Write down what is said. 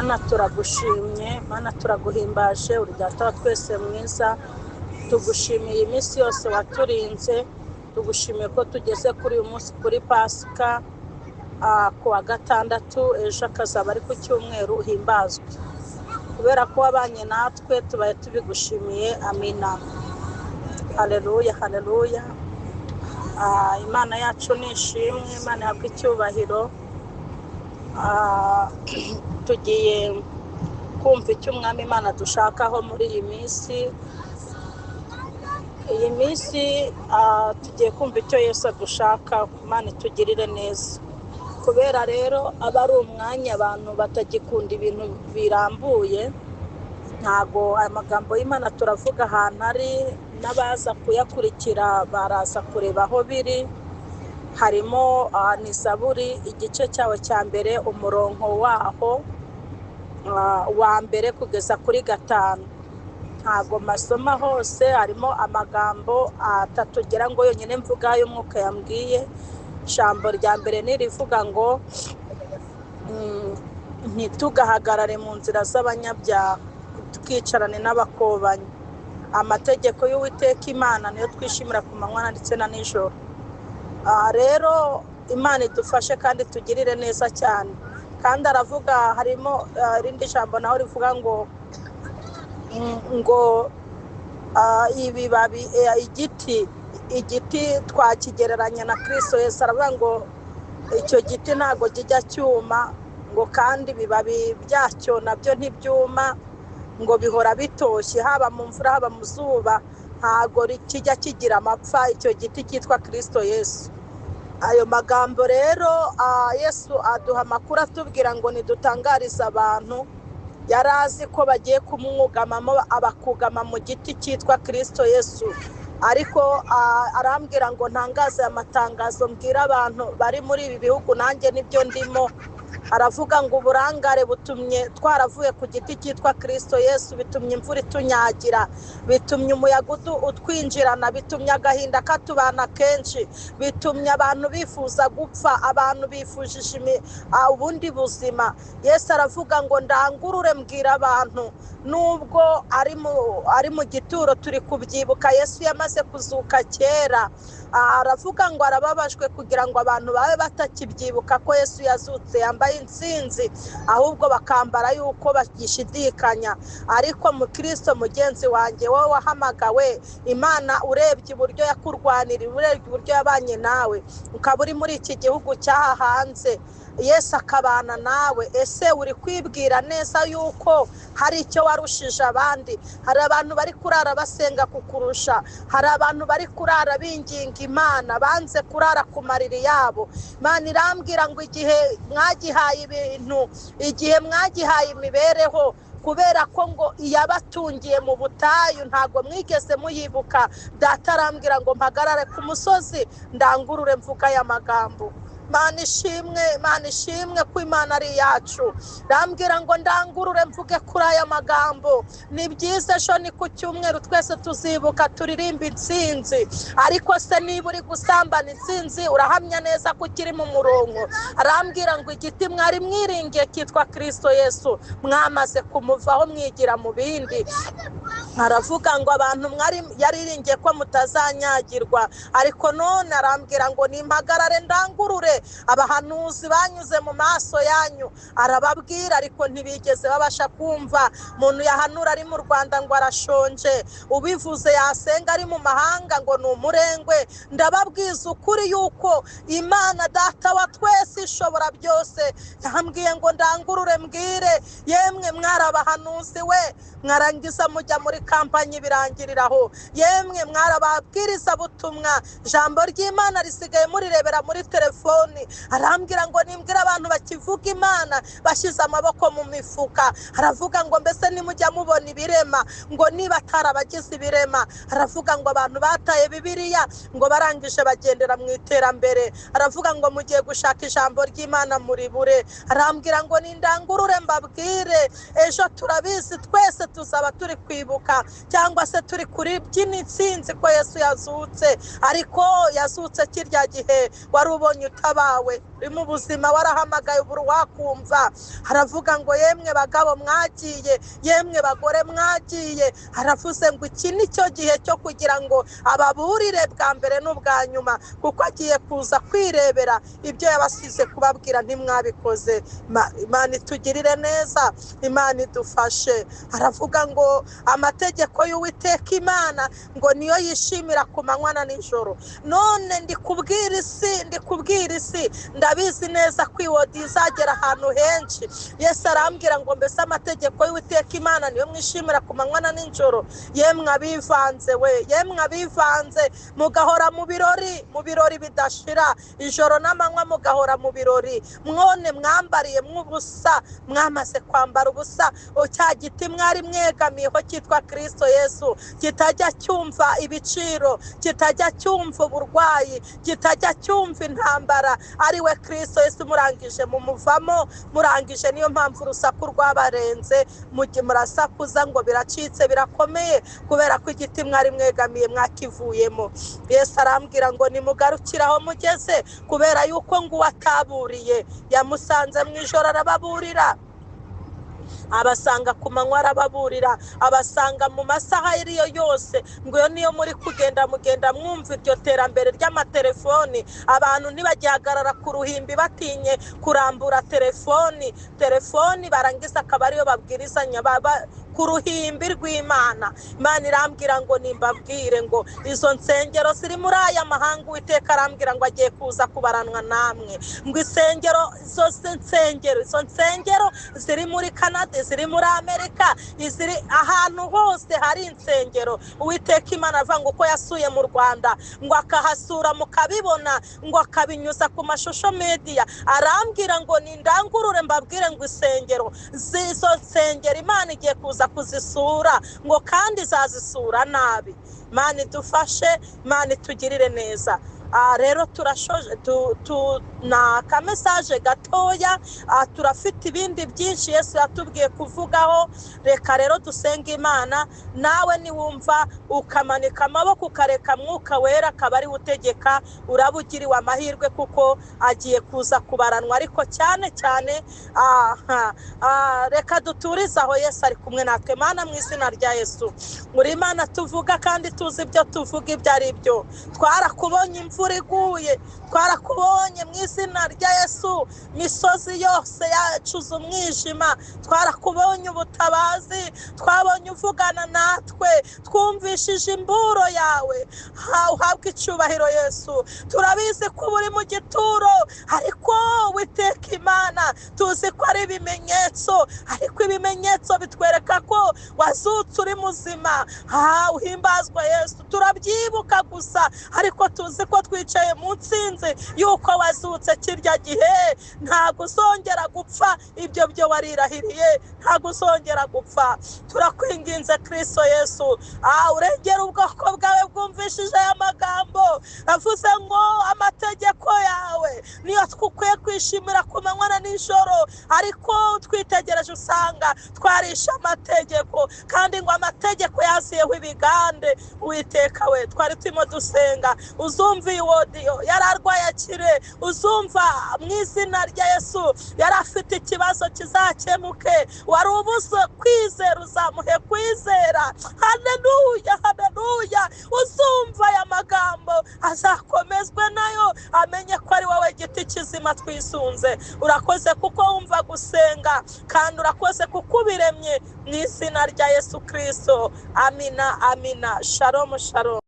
Mana turagushimye, Mana turaguhimbaje, uri data wa twese mwiza, tugushimiye iminsi yose waturinze, tugushimiye ko tugeze kuri uyu munsi kuri Pasika, ku wa gatandatu, ejo akazaba ari ku cyumweru, uhimbazwe. Kubera ko wabanye natwe tubaye tubigushimiye, amina. Haleluya, haleluya. Imana yacu ni ishimwe, Imana ihabwe icyubahiro. Tugiye kumva icyo umwami Imana dushakaho muri iyi minsi. Iyi minsi tugiye kumva icyo Yesu adushaka, Imana itugirire neza. Kubera rero aba ari umwanya abantu batagikunda ibintu birambuye, ntago aya magambo y'Imana turavuga ahantu ari, n'abaza kuyakurikira baraza kureba aho biri. Harimo ni Zaburi igice cyawo cya mbere, umurongo waho wa mbere kugeza kuri 5. Ntago masoma hose, harimo amagambo atatu ngira ngo yonyine mvuga y'umwuka yambwiye. Ijambo rya mbere nirivuga ngo ntitugahagarare mu nzira z'abanyabyaha, tukicarane n'abakobanyi. Amategeko y'Uwiteka Imana niyo twishimira ku manywa ndetse na nijoro. Rero Imana idufashe kandi tugirire neza cyane. Kandi aravuga, harimo irindi jambo naho rivuga ngo ibibabi, igiti twakigereranya na Kristo Yesu. Aravuga ngo icyo giti ntago kijya cyuma, ngo kandi ibibabi byacyo nabyo ntibyuma, ngo bihora bitoshye, haba mu mvura haba mu zuba, ntago kijya kigira amapfa. Icyo giti cyitwa Kristo Yesu. Ayo magambo rero Yesu aduha amakuru atubwira ngo nidutangariza abantu. Yari azi ko bagiye kumwugamamo, abakugama mu giti cyitwa Kristo Yesu. Ariko arambwira ngo ntangaze amatangazo, mbwira abantu bari muri ibi bihugu, nanjye nibyo ndimo. Aravuga ngo uburangare butumye twaravuye ku giti cyitwa Kristo Yesu, bitumye imvura itunyagira, bitumye umuyaga utwinjirana, bitumye agahinda katubana kenshi, bitumye abantu bifuza gupfa, abantu bifujije ubundi buzima. Yesu aravuga ngo ndangurure mbwira abantu, nubwo ari mu gituro turi kubyibuka Yesu yamaze kuzuka kera. Aravuga ngo arababajwe kugira ngo abantu babe batakibyibuka ko Yesu yazutse yambaye intsinzi, ahubwo bakambara yuko bagishidikanya. Ariko mu Kristo mugenzi wanjye, wowe wahamagawe Imana, urebye uburyo yakurwanira, urebye uburyo yabanye nawe, ukaba uri muri iki gihugu cyaha hanze, Yesu akabana nawe, ese uri kwibwira neza yuko hari icyo warushije abandi? Hari abantu bari kurara basenga kukurusha, hari abantu bari kurara binginga Imana, banze kurara ku mariri yabo. Imana irambwira ngo igihe mwagihaye ibintu, igihe mwagihaye imibereho, kubera ko ngo iyabatungiye mu butayu ntago mwigeze muyibuka. Data arambwira ngo mpagarare ku musozi ndangurure mvuga aya magambo. Mana ishimwe ko Imana ari yacu. Rambwira ngo ndangurure mvuge kuri aya magambo. Ni byiza ejo ni ku cyumweru twese tuzibuka turirimba intsinzi, ariko se niba uri gusambana intsinzi urahamya neza ko ukiri mu murongo? Arambwira ngo igiti mwari mwiringiye cyitwa Kristo Yesu mwamaze kumuvaho mwigira mu bindi. Aravuga ngo abantu mwari yariringiye ko mutazanyagirwa, ariko none arambwira ngo nimpagarare ndangurure. Abahanuzi banyuze mu maso yanyu arababwira, ariko ntibigeze babasha kumva. Umuntu yahanura ari mu Rwanda ngo arashonje, ubivuze yasenga ari mu mahanga ngo ni umurengwe. Ndababwiza ukuri yuko Imana Data wa twese ishobora byose yambwiye ngo ndangurure mbwire. Yemwe mwari abahanuzi we, mwarangiza mujya muri kampanye birangiriraho. Yemwe mwari ababwiriza butumwa, ijambo ry'Imana risigaye murirebera muri telefone. Arambwira ngo nimbwira abantu bakivuga Imana bashyize amaboko mu mifuka. Aravuga ngo mbese nimujya mubona ibirema, ngo niba atarabagize ibirema. Aravuga ngo abantu bataye Bibiliya ngo barangije bagendera mu iterambere. Aravuga ngo mugiye gushaka ijambo ry'Imana muri bure. Arambwira ngo nindangurure mbabwire, ejo turabizi twese tuzaba turi kwibuka cyangwa se turi kuri by'insinzi ko Yesu yazutse, ariko yazutse kirya gihe wari ubonye utabawe uri mu buzima, warahamagaye ubura wakumva. Haravuga ngo yemwe bagabo mwagiye, yemwe bagore mwagiye. Haravuze ngo iki ni cyo gihe cyo kugira ngo ababurire bwa mbere n'ubwa nyuma, kuko agiye kuza kwirebera ibyo yabasize kubabwira ntimwabikoze. Imana itugirire neza, Imana idufashe. Haravuga ngo amategeko y'Uwiteka Imana ngo niyo yishimira ku manywa na nijoro. None ndi kubwira isi, ndabizi neza ko iwodi izagera ahantu henshi. Yesu arambwira ngo mbese amategeko y'Uwiteka Imana niyo mwishimira ku manywa na nijoro. Yemwe abivanze we, yemwe abivanze mugahora mu birori bidashira, ijoro n'amanywa mugahora mu birori. Mwone mwambariye mw'ubusa, mwamaze kwambara ubusa. Cya giti mwari mwegamiyeho cyitwa Kristo Yesu kitajya cyumva ibiciro, kitajya cyumva uburwayi, kitajya cyumva intambara, ari we Kristo Yesu murangije mumuvamo, murangije. Niyo mpamvu urusaku rwabarenze, murasakuza ngo biracitse birakomeye, kubera ko igiti mwari mwegamiye mwakivuyemo. Yesu arambwira ngo nimugarukire aho mugeze, kubera yuko ngo uwataburiye yamusanze mu ijoro arababurira, abasanga ku manywa arababurira, abasanga mu masaha ariyo yose. Ngo iyo niyo muri kugenda mugenda mwumva iryo terambere ry'amatelefoni, abantu ntibagihagarara ku ruhimbi batinye kurambura telefoni, barangiza akaba ariyo babwirizanya ku ruhimbi rw'Imana. Imana irambwira ngo nimbabwire ngo izo nsengero ziri muri aya mahanga, Uwiteka arambwira ngo agiye kuza kubaranwa namwe. Ngo izo nsengero ziri muri Canada, ziri muri Amerika, ziri ahantu hose hari insengero. Uwiteka Imana avuga ngo uko yasuye mu Rwanda, ngo akahasura mukabibona, ngo akabinyuza ku mashusho media. Arambwira ngo nindangurure mbabwire ngo izo nsengero Imana igiye kuza kuzisura, ngo kandi zazisura nabi. Imana idufashe, Imana itugirire neza. Rero turashoje na kamesaje gatoya, turafite ibindi byinshi Yesu yatubwiye kuvugaho. Reka rero dusenga Imana. Nawe niwumva ukamanika amaboko ukareka Mwuka Wera akaba ari utegeka, urabugiriwe amahirwe kuko agiye kuza kubaranwa. Ariko cyane reka duturize aho Yesu ari kumwe natwe. Mana mu izina rya Yesu, muri Imana tuvuga kandi tuzi ibyo tuvuga ibyo ari byo. Twarakubonye imvura iguye, twarakubonye mu izina rya Yesu. Misozi yose yacuze umwijima, twarakubonye ubutabazi, twabonye uvugana natwe, twumvishije imburo yawe. Uhabwe icyubahiro Yesu. Turabizi ko uri mu gituro, ariko Uwiteka Imana tuzi ko ari ibimenyetso, ariko ibimenyetso bitwereka ko wazutse uri muzima. Uhimbazwa Yesu. Turabyibuka gusa, ariko tuzi ko twicaye mu nsinzi yuko wazutse kirya gihe. Ntabwo uzongera gupfa, ibyo byo warirahiriye, ntabwo uzongera gupfa. Turakwinginze Kristo Yesu, urengera ubwoko bwawe bwumvishije aya magambo avuze ngo amategeko yawe niyo twukwiye kwishimira ku manywa na nijoro. Ariko twitegereje usanga twarisha amategeko, kandi ngo amategeko yaziyeho ibigande. Uwiteka we, twari turimo dusenga, uzumva iwodiyo yararwaye akire, uzumva mu izina rya Yesu yari afite ikibazo kizakemuke. Wari ubuze kwizera, uzamuhe kwizera. Haleluya, haleluya. Uzumva aya magambo azakomezwe nayo, amenye ko ari wowe giti kizima twisunze. Urakoze kuko wumva gusenga, kandi urakoze kuko ubiremye mu izina rya Yesu Kristo. Amina, amina. Shalom, shalom.